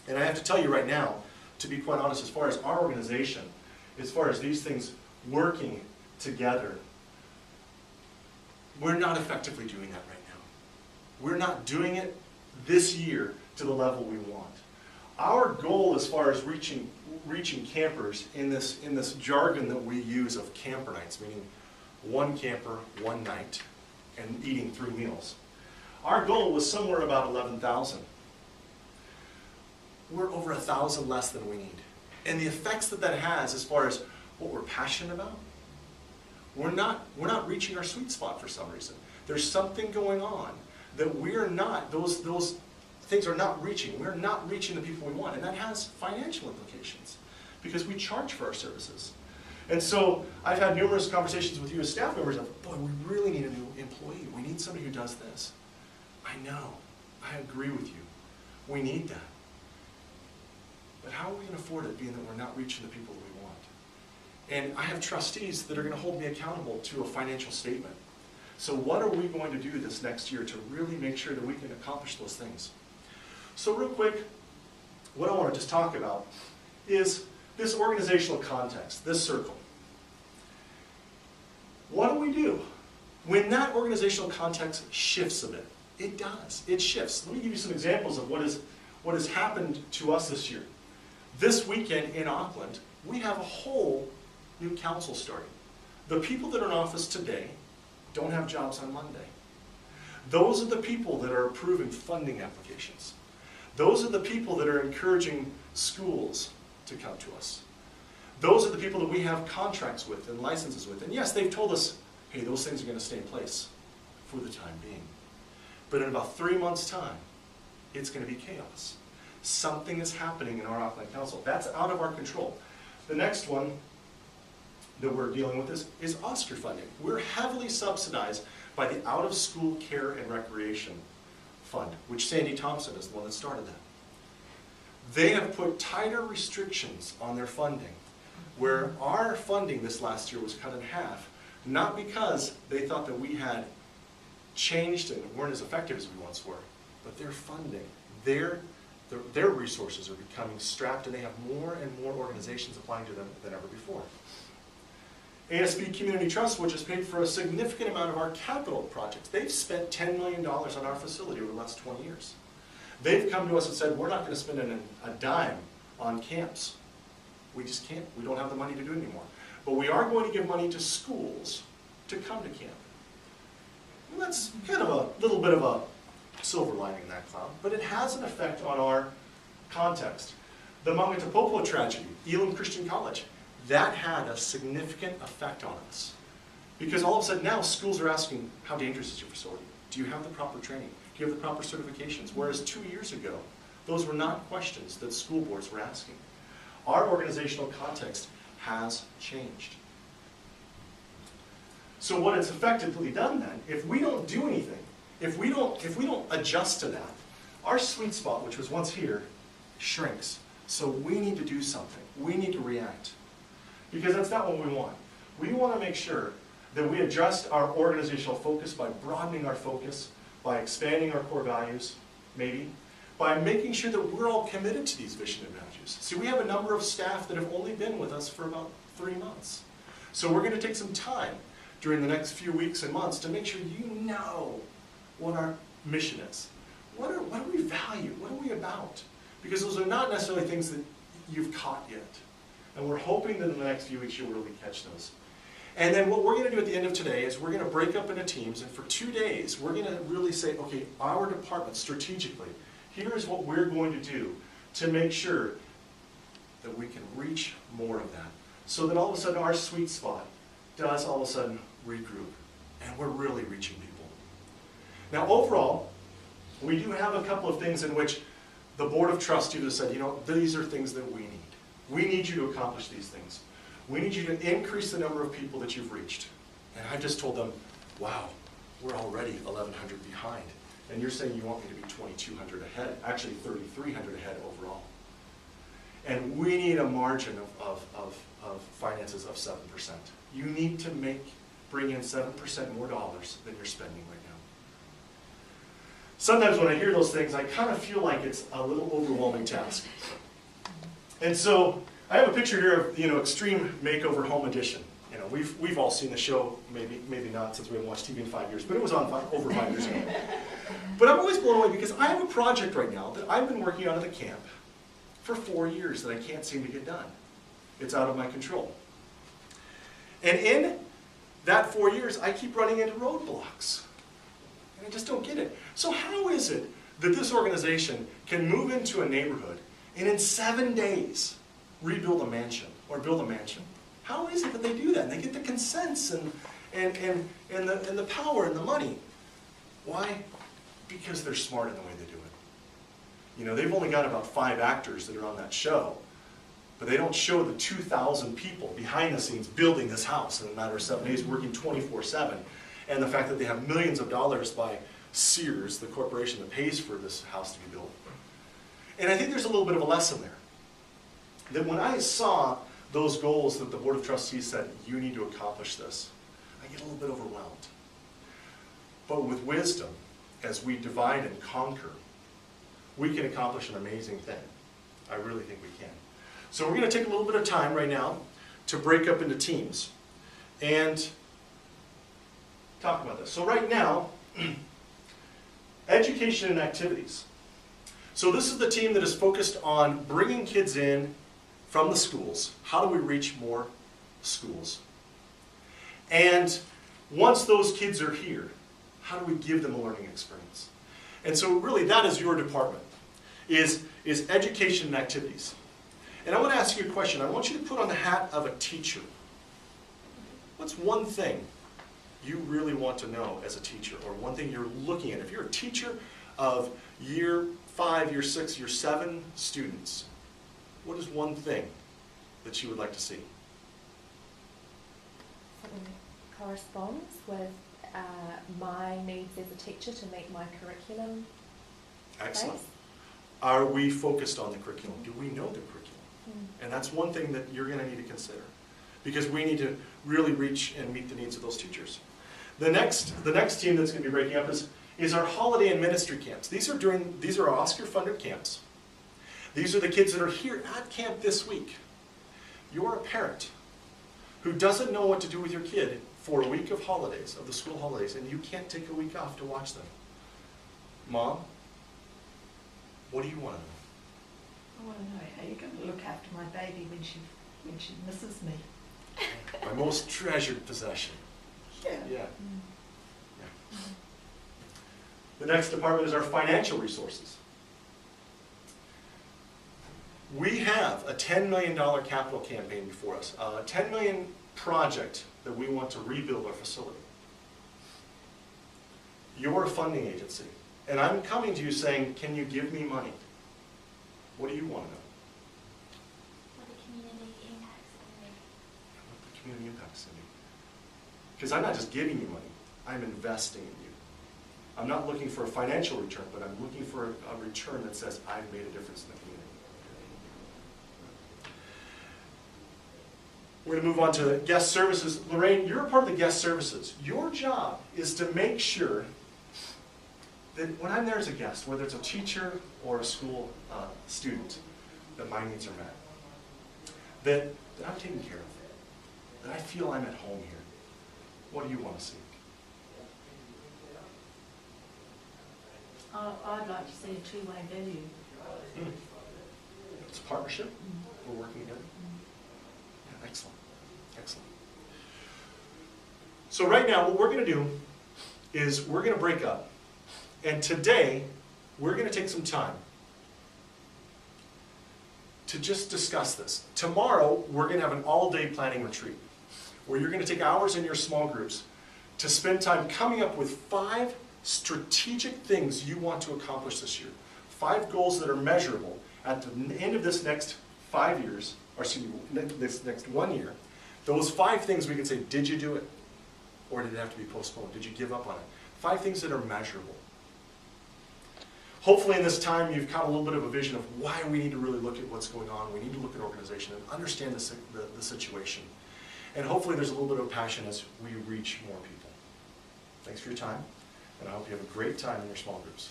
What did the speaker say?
And I have to tell you right now, to be quite honest, as far as our organization, as far as these things working together, we're not effectively doing that right now. We're not doing it this year to the level we want. Our goal as far as reaching campers in this jargon that we use of camper nights, meaning one camper, one night, and eating 3 meals. Our goal was somewhere about 11,000. We're over 1,000 less than we need. And the effects that that has as far as what we're passionate about, we're not reaching our sweet spot for some reason. There's something going on that we're not, those things are not reaching. We're not reaching the people we want, and that has financial implications because we charge for our services. And so I've had numerous conversations with you as staff members of, boy, we really need a new employee. We need somebody who does this. I know. I agree with you. We need that. But how are we going to afford it being that we're not reaching the people that we want? And I have trustees that are going to hold me accountable to a financial statement. So what are we going to do this next year to really make sure that we can accomplish those things? So real quick, what I want to just talk about is this organizational context, this circle. What do we do when that organizational context shifts a bit? It does. It shifts. Let me give you some examples of what has happened to us this year. This weekend in Auckland, we have a whole new council starting. The people that are in office today don't have jobs on Monday. Those are the people that are approving funding applications. Those are the people that are encouraging schools to come to us. Those are the people that we have contracts with and licenses with. And yes, they've told us, hey, those things are going to stay in place for the time being. But in about 3 months' time, it's going to be chaos. Something is happening in our Auckland Council. That's out of our control. The next one that we're dealing with is Oscar funding. We're heavily subsidized by the Out-of-School Care and Recreation Fund, which Sandy Thompson is the one that started that. They have put tighter restrictions on their funding, where our funding this last year was cut in half, not because they thought that we had changed and weren't as effective as we once were, but their funding, their resources are becoming strapped, and they have more and more organizations applying to them than ever before. ASB Community Trust, which has paid for a significant amount of our capital projects, they've spent $10 million on our facility over the last 20 years. They've come to us and said, we're not going to spend a dime on camps. We just can't. We don't have the money to do it anymore. But we are going to give money to schools to come to camp. And that's kind of a little bit of a silver lining in that cloud, but it has an effect on our context. The Mangatapopo tragedy, Elam Christian College, that had a significant effect on us. Because all of a sudden now schools are asking, how dangerous is your facility? Do you have the proper training? Do you have the proper certifications? Whereas 2 years ago, those were not questions that school boards were asking. Our organizational context has changed. So what it's effectively done then, if we don't do anything, if we don't adjust to that, our sweet spot, which was once here, shrinks. So we need to do something. We need to react. Because that's not what we want. We want to make sure that we adjust our organizational focus by broadening our focus, by expanding our core values, maybe, by making sure that we're all committed to these vision and values. See, we have a number of staff that have only been with us for about 3 months. So we're going to take some time during the next few weeks and months to make sure you know what our mission is. What do we value? What are we about? Because those are not necessarily things that you've caught yet. And we're hoping that in the next few weeks you'll really catch those. And then what we're going to do at the end of today is we're going to break up into teams, and for 2 days we're going to really say, okay, our department strategically, here is what we're going to do to make sure that we can reach more of that. So that all of a sudden our sweet spot does all of a sudden regroup, and we're really reaching people. Now overall, we do have a couple of things in which the Board of Trustees have said, you know, these are things that we need. We need you to accomplish these things. We need you to increase the number of people that you've reached. And I've just told them, wow, we're already 1,100 behind. And you're saying you want me to be 2,200 ahead, actually 3,300 ahead overall. And we need a margin of finances of 7%. You need to bring in 7% more dollars than you're spending right now. sometimes when I hear those things, I kind of feel like it's a little overwhelming task. And so I have a picture here of, Extreme Makeover Home Edition. We've all seen the show, maybe not since we haven't watched TV in 5 years, but it was on over 5 years ago. But I'm always blown away because I have a project right now that I've been working on at the camp for 4 years that I can't seem to get done. It's out of my control. And in that 4 years, I keep running into roadblocks. And I just don't get it. So how is it that this organization can move into a neighborhood and in 7 days rebuild a mansion or build a mansion? How is it that they do that? And they get the consents and the power and the money. Why? Because they're smart in the way they do it. They've only got about 5 actors that are on that show, but they don't show the 2,000 people behind the scenes building this house in a matter of 7 days, working 24/7, and the fact that they have millions of dollars by Sears, the corporation that pays for this house to be built. And I think there's a little bit of a lesson there. That when I saw those goals that the Board of Trustees said, you need to accomplish this, I get a little bit overwhelmed. But with wisdom, as we divide and conquer, we can accomplish an amazing thing. I really think we can. So we're going to take a little bit of time right now to break up into teams and talk about this. So right now, education and activities. So this is the team that is focused on bringing kids in from the schools. How do we reach more schools? And once those kids are here, how do we give them a learning experience? And so really that is your department, is education and activities. And I want to ask you a question. I want you to put on the hat of a teacher. What's one thing you really want to know as a teacher, or one thing you're looking at? If you're a teacher of year 5, year 6, year 7 students, what is one thing that you would like to see? Something that corresponds with my needs as a teacher to meet my curriculum. Excellent. Base. Are we focused on the curriculum? Do we know the curriculum? Mm. And that's one thing that you're going to need to consider, because we need to really reach and meet the needs of those teachers. The next team that's going to be breaking up is our holiday and ministry camps. These are Oscar-funded camps. These are the kids that are here at camp this week. You're a parent who doesn't know what to do with your kid for a week of holidays, of the school holidays, and you can't take a week off to watch them. Mom, what do you want to know? I want to know how you're going to look after my baby when she misses me. My most treasured possession. Yeah. Yeah. Yeah. The next department is our financial resources. We have a $10 million capital campaign before us, a $10 million project that we want to rebuild our facility. You're a funding agency, and I'm coming to you saying, can you give me money? What do you want to know? What the community impacts in me. What the community impacts in you. Because I'm not just giving you money, I'm investing in you. I'm not looking for a financial return, but I'm looking for a return that says I've made a difference in the community. We're going to move on to guest services. Lorraine, you're a part of the guest services. Your job is to make sure that when I'm there as a guest, whether it's a teacher or a school student, that my needs are met. That I'm taken care of. That I feel I'm at home here. What do you want to see? I'd like to see a two-way value. It's a partnership. We're working together. Yeah, excellent. Excellent. So right now, what we're going to do is we're going to break up. And today, we're going to take some time to just discuss this. Tomorrow, we're going to have an all-day planning retreat where you're going to take hours in your small groups to spend time coming up with 5 strategic things you want to accomplish this year. 5 goals that are measurable at the end of this next 5 years, or excuse me, this next 1 year. Those 5 things we can say, did you do it? Or did it have to be postponed? Did you give up on it? 5 things that are measurable. Hopefully in this time you've got a little bit of a vision of why we need to really look at what's going on. We need to look at organization and understand the situation. And hopefully there's a little bit of passion as we reach more people. Thanks for your time. and I hope you have a great time in your small groups.